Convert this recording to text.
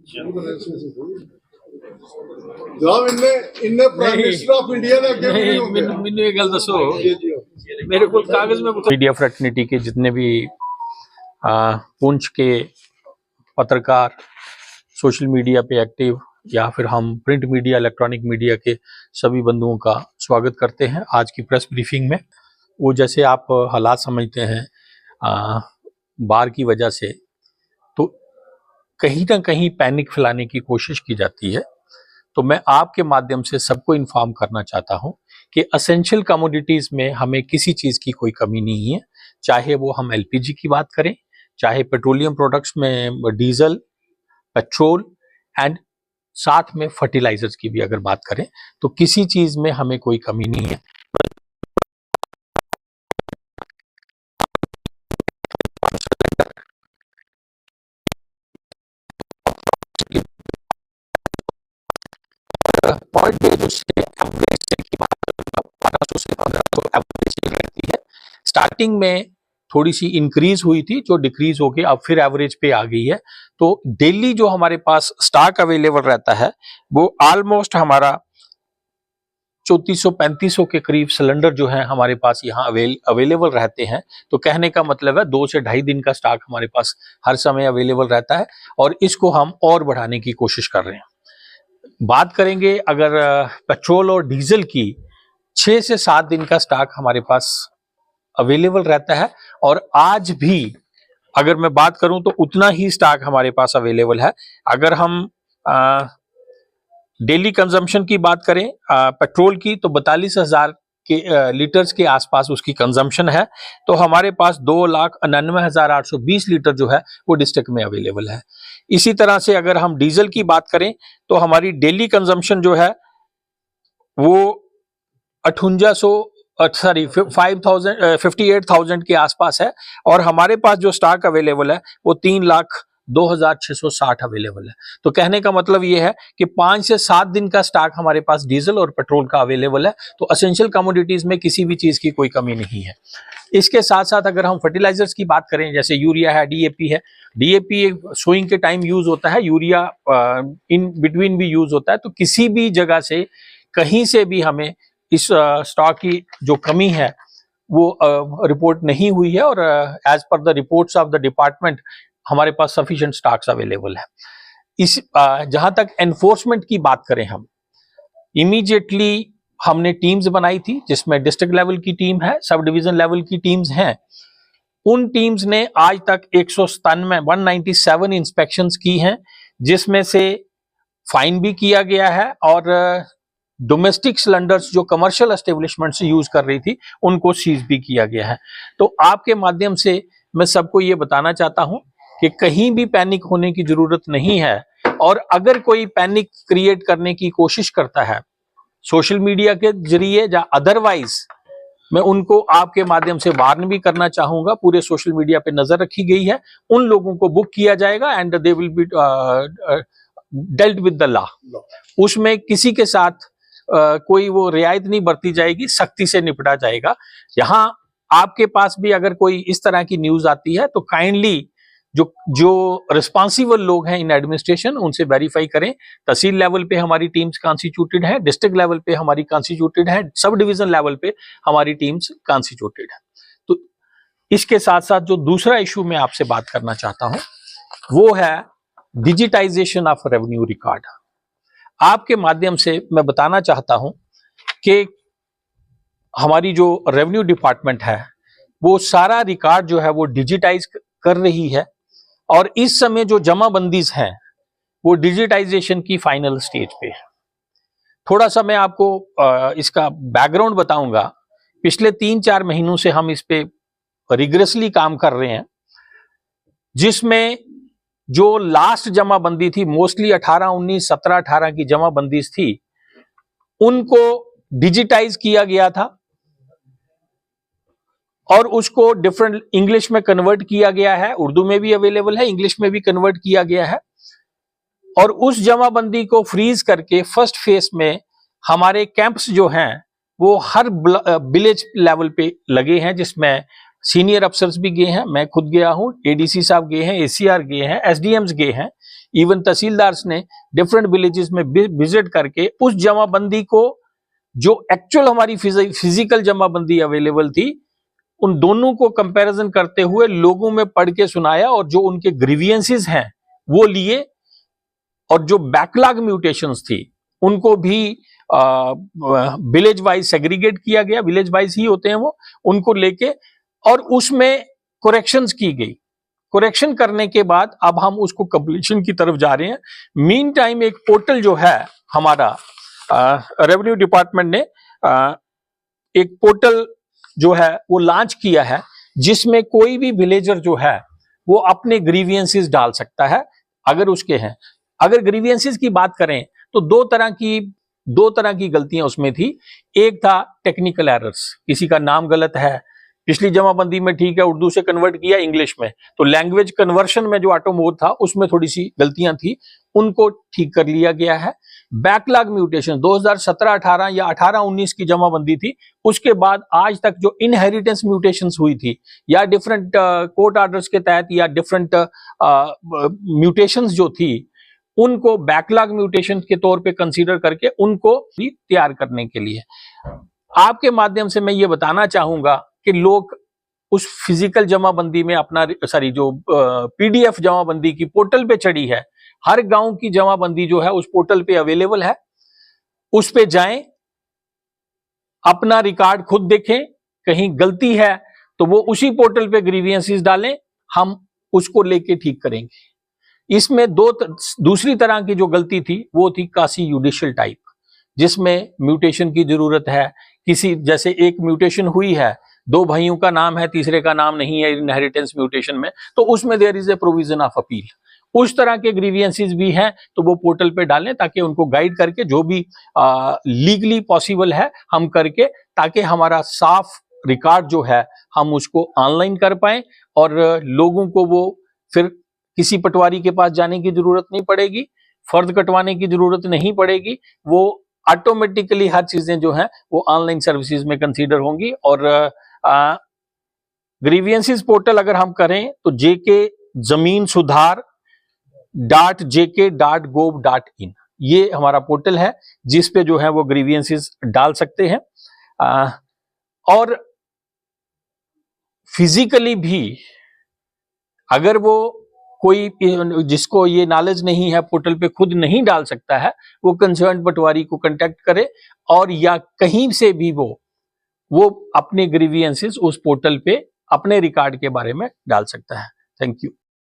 जनाब इनने prime minister of India ने अगे मैंने ये गल दसो मेरे को कागज में मीडिया फ्रेटर्निटी के जितने भी पुंछ के पत्रकार सोशल मीडिया पे एक्टिव या फिर हम प्रिंट मीडिया इलेक्ट्रॉनिक मीडिया के सभी बंधुओं का स्वागत करते हैं आज की प्रेस ब्रीफिंग में। वो जैसे आप हालात समझते हैं बाढ़ की वजह से, तो कहीं ना कहीं पैनिक फैलाने की कोशिश की जाती है। तो मैं आपके माध्यम से सबको इन्फॉर्म करना चाहता हूं कि एसेंशियल कमोडिटीज में हमें किसी चीज की कोई कमी नहीं है, चाहे वो हम एलपीजी की बात करें, चाहे पेट्रोलियम प्रोडक्ट्स में डीजल, पेट्रोल एंड साथ में फर्टिलाइजर्स की भी अगर बात करें तो किसी चीज में हमें कोई कमी नहीं है। पॉइंट पे जो एवरेज की बात करूंगा 1200 से 1500 एवरेज रहती है। स्टार्टिंग में थोड़ी सी इंक्रीज हुई थी जो डिक्रीज होके अब फिर एवरेज पे आ गई है। तो डेली जो हमारे पास स्टॉक अवेलेबल रहता है वो ऑलमोस्ट हमारा 3400-3500 के करीब सिलेंडर जो है हमारे पास यहाँ अवेलेबल रहते हैं। तो कहने का मतलब है 2 से ढाई दिन का स्टॉक हमारे पास हर समय अवेलेबल रहता है और इसको हम और बढ़ाने की कोशिश कर रहे हैं। बात करेंगे अगर पेट्रोल और डीजल की, 6 से 7 दिन का स्टॉक हमारे पास अवेलेबल रहता है और आज भी अगर मैं बात करूं तो उतना ही स्टॉक हमारे पास अवेलेबल है। अगर हम डेली कंजम्पशन की बात करें पेट्रोल की तो 42,000 के लीटर्स के आसपास उसकी कंजम्पशन है। तो हमारे पास 2,99,820 लीटर जो है वो डिस्ट्रिक्ट में अवेलेबल है। इसी तरह से अगर हम डीजल की बात करें तो हमारी डेली कंजम्पशन जो है वो 58,000 के आसपास है और हमारे पास जो स्टॉक अवेलेबल है वो 3,02,660 अवेलेबल है। तो कहने का मतलब ये है कि 5 से 7 दिन का स्टॉक हमारे पास डीजल और पेट्रोल का अवेलेबल है। तो एसेंशियल कमोडिटीज में किसी भी चीज की कोई कमी नहीं है। इसके साथ साथ अगर हम फर्टिलाइजर्स की बात करें, जैसे यूरिया है, डीएपी है, डीएपी सोइंग के टाइम यूज होता है, यूरिया इन बिटवीन भी यूज होता है। तो किसी भी जगह से कहीं से भी हमें इस स्टॉक की जो कमी है वो रिपोर्ट नहीं हुई है और as per the reports of the department हमारे पास सफिशिएंट स्टॉक्स अवेलेबल है। इस जहां तक एनफोर्समेंट की बात करें, हम इमीडिएटली हमने टीम्स बनाई थी जिसमें डिस्ट्रिक्ट लेवल की टीम है, सब डिवीजन लेवल की टीम्स हैं। उन टीम्स ने आज तक 197 इंस्पेक्शंस की हैं, जिसमें से फाइन भी किया गया है और डोमेस्टिक सिलेंडर्स जो कमर्शियल एस्टेब्लिशमेंट से यूज कर रही थी उनको सीज भी किया गया है। तो आपके माध्यम से मैं सबको ये बताना चाहता हूं कि कहीं भी पैनिक होने की जरूरत नहीं है और अगर कोई पैनिक क्रिएट करने की कोशिश करता है सोशल मीडिया के जरिए या अदरवाइज, मैं उनको आपके माध्यम से वार्न भी करना चाहूंगा। पूरे सोशल मीडिया पे नजर रखी गई है, उन लोगों को बुक किया जाएगा and they will be dealt with the law. उसमें किसी के साथ कोई वो रियायत नहीं बरती जाएगी, सख्ती से निपटा जाएगा। यहाँ आपके पास भी अगर कोई इस तरह की न्यूज आती है तो काइंडली जो रिस्पॉन्सिबल लोग हैं इन एडमिनिस्ट्रेशन उनसे वेरीफाई करें। तहसील लेवल पे हमारी टीम्स कॉन्स्टिट्यूटेड है, डिस्ट्रिक्ट लेवल पे हमारी कॉन्स्टिट्यूटेड है, सब डिवीजन लेवल पे हमारी टीम्स कॉन्स्टिट्यूटेड है। तो इसके साथ साथ जो दूसरा इशू मैं आपसे बात करना चाहता हूं वो है डिजिटाइजेशन ऑफ रेवेन्यू रिकॉर्ड। आपके माध्यम से मैं बताना चाहता हूं कि हमारी जो रेवेन्यू डिपार्टमेंट है वो सारा रिकॉर्ड जो है वो डिजिटाइज कर रही है और इस समय जो जमाबंदीज हैं वो डिजिटाइजेशन की फाइनल स्टेज पे है। थोड़ा सा मैं आपको इसका बैकग्राउंड बताऊंगा। पिछले 3-4 महीनों से हम इस पे रिग्रेसली काम कर रहे हैं, जिसमें जो लास्ट जमाबंदी थी मोस्टली 18-19, 17-18 की जमाबंदीज थी, उनको डिजिटाइज किया गया था और उसको डिफरेंट इंग्लिश में कन्वर्ट किया गया है, उर्दू में भी अवेलेबल है, इंग्लिश में भी कन्वर्ट किया गया है। और उस जमाबंदी को फ्रीज करके फर्स्ट फेज में हमारे कैंप्स जो हैं वो हर विलेज लेवल पे लगे हैं, जिसमें सीनियर अफसर्स भी गए हैं, मैं खुद गया हूं, एडीसी साहब गए हैं, एसीआर गए हैं, एसडीएम्स गए हैं। इवन तहसीलदार ने डिफरेंट विलेजेस में विजिट करके उस जमाबंदी को, जो एक्चुअल हमारी फिजिकल जमाबंदी अवेलेबल थी, उन दोनों को कंपैरिजन करते हुए लोगों में पढ़ के सुनाया और जो उनके ग्रीवियंसेस हैं वो लिए, और जो बैकलॉग म्यूटेशंस थी उनको भी विलेज वाइज सेग्रीगेट किया गया, विलेज वाइज ही होते हैं वो, उनको लेके और उसमें करेक्शंस की गई। करेक्शन करने के बाद अब हम उसको कंप्लीशन की तरफ जा रहे हैं। मीन टाइम एक पोर्टल जो है हमारा रेवेन्यू डिपार्टमेंट ने एक पोर्टल जो है वो लॉन्च किया है, जिसमें कोई भी विलेजर जो है वो अपने ग्रीवियंसेस डाल सकता है अगर उसके हैं। अगर ग्रीवियंसेस की बात करें तो दो तरह की गलतियां उसमें थी। एक था टेक्निकल एरर्स, किसी का नाम गलत है, पिछली जमाबंदी में ठीक है उर्दू से कन्वर्ट किया इंग्लिश में, तो लैंग्वेज कन्वर्शन में जो ऑटो मोड था उसमें थोड़ी सी गलतियां थी, उनको ठीक कर लिया गया है। बैकलॉग म्यूटेशन 2017-18 या 18-19 की जमाबंदी थी, उसके बाद आज तक जो इनहेरिटेंस म्यूटेशंस हुई थी या डिफरेंट कोर्ट ऑर्डर्स के तहत या डिफरेंट म्यूटेशंस जो थी, उनको बैकलॉग म्यूटेशन के तौर पे कंसीडर करके उनको भी तैयार करने के लिए आपके माध्यम से मैं ये बताना चाहूंगा कि लोग उस फिजिकल जमाबंदी में अपना जो पीडीएफ जमाबंदी की पोर्टल पे चढ़ी है, हर गांव की जमाबंदी जो है उस पोर्टल पे अवेलेबल है, उस पे जाएं, अपना रिकॉर्ड खुद देखें, कहीं गलती है तो वो उसी पोर्टल पे ग्रीवियंसेस डालें, हम उसको लेके ठीक करेंगे। इसमें दूसरी तरह की जो गलती थी वो थी कासी जुडिशियल टाइप, जिसमें म्यूटेशन की जरूरत है। किसी जैसे एक म्यूटेशन हुई है, दो भाइयों का नाम है, तीसरे का नाम नहीं है इनहेरिटेंस म्यूटेशन में, तो उसमें there is a provision of appeal. उस तरह के ग्रीवियंसेस भी हैं तो वो पोर्टल पे डालें, ताकि उनको गाइड करके जो भी लीगली पॉसिबल है हम करके, ताकि हमारा साफ रिकॉर्ड जो है हम उसको ऑनलाइन कर पाएं और लोगों को वो फिर किसी पटवारी के पास जाने की जरूरत नहीं पड़ेगी, फर्ज कटवाने की जरूरत नहीं पड़ेगी, वो ऑटोमेटिकली हर चीजें जो हैं वो ऑनलाइन सर्विसेज में कंसीडर होंगी। और ग्रीवियंसेस पोर्टल अगर हम करें तो jk-suधार.jk.gov.in ये हमारा पोर्टल है, जिस पे जो है वो ग्रीवियंसेस डाल सकते हैं। और फिजिकली भी अगर वो कोई जिसको ये नॉलेज नहीं है पोर्टल पे खुद नहीं डाल सकता है, वो कंसर्न पटवारी को कांटेक्ट करे और या कहीं से भी वो अपने ग्रीवियंसेस उस पोर्टल पे अपने रिकॉर्ड के बारे में डाल सकता है। Thank you.